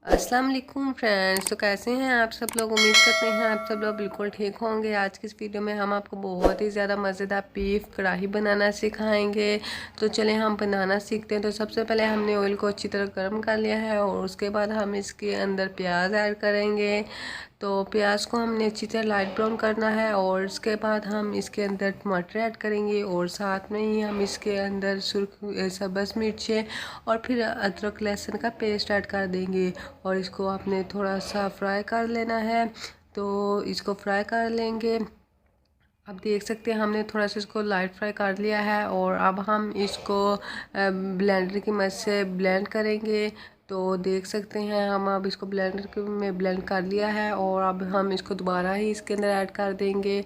अस्सलाम वालेकुम फ्रेंड्स। तो कैसे हैं आप सब लोग? उम्मीद करते हैं आप सब लोग बिल्कुल ठीक होंगे। आज की इस वीडियो में हम आपको बहुत ही ज़्यादा मज़ेदार बीफ कढ़ाई बनाना सिखाएंगे। तो चलें हम बनाना सीखते हैं। तो सबसे पहले हमने ऑयल को अच्छी तरह गर्म कर लिया है और उसके बाद हम इसके अंदर प्याज ऐड करेंगे। तो प्याज को हमने अच्छी तरह लाइट ब्राउन करना है और उसके बाद हम इसके अंदर टमाटर ऐड करेंगे और साथ में ही हम इसके अंदर सब्ज़ मिर्चें और फिर अदरक लहसुन का पेस्ट ऐड कर देंगे और इसको आपने थोड़ा सा फ्राई कर लेना है। तो इसको फ्राई कर लेंगे। आप देख सकते हैं हमने थोड़ा सा इसको लाइट फ्राई कर लिया है और अब हम इसको ब्लेंडर की मदद से ब्लेंड करेंगे। तो देख सकते हैं हम अब इसको ब्लेंडर में ब्लेंड कर लिया है और अब हम इसको दोबारा ही इसके अंदर ऐड कर देंगे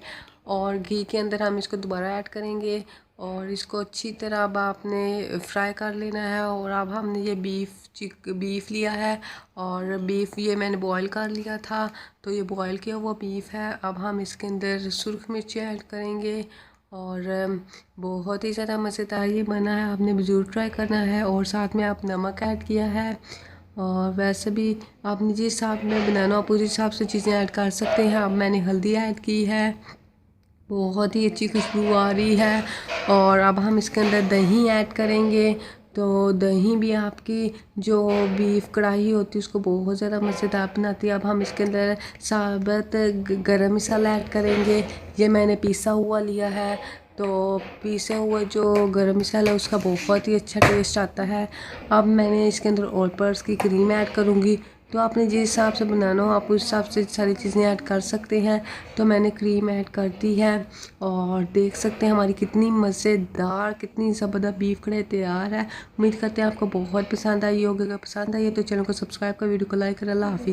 और घी के अंदर हम इसको दोबारा ऐड करेंगे और इसको अच्छी तरह अब आपने फ्राई कर लेना है। और अब हमने ये बीफ लिया है और बीफ ये मैंने बॉईल कर लिया था। तो ये बॉईल किया हुआ बीफ है। अब हम इसके अंदर सुरख मिर्ची ऐड करेंगे और बहुत ही ज़्यादा मज़ेदार ये बना है। आपने भी ज़रूर ट्राई करना है और साथ में आप नमक ऐड किया है और वैसे भी आपने जिस हिसाब में बनाना आप उस हिसाब से चीज़ें ऐड कर सकते हैं। अब मैंने हल्दी ऐड की है, बहुत ही अच्छी खुशबू आ रही है। और अब हम इसके अंदर दही ऐड करेंगे। तो दही भी आपकी जो बीफ कढ़ाई होती है उसको बहुत ज़्यादा मज़ेदार बनाती है। अब हम इसके अंदर साबुत गरम मसाला ऐड करेंगे। ये मैंने पिसा हुआ लिया है। तो पिसा हुआ जो गरम मसाला उसका बहुत ही अच्छा टेस्ट आता है। अब मैंने इसके अंदर ऑल पर्पस की क्रीम ऐड करूँगी। तो आपने जिस हिसाब से बनाना हो आप उस हिसाब से सारी चीज़ें ऐड कर सकते हैं। तो मैंने क्रीम ऐड कर दी है और देख सकते हैं हमारी कितनी मज़ेदार कितनी ज़बरदस्त बीफ कढ़ाई तैयार है। उम्मीद करते हैं आपको बहुत पसंद आई होगी। अगर पसंद आई है तो चैनल को सब्सक्राइब कर वीडियो को लाइक करें। अल्लाह हाफिज़।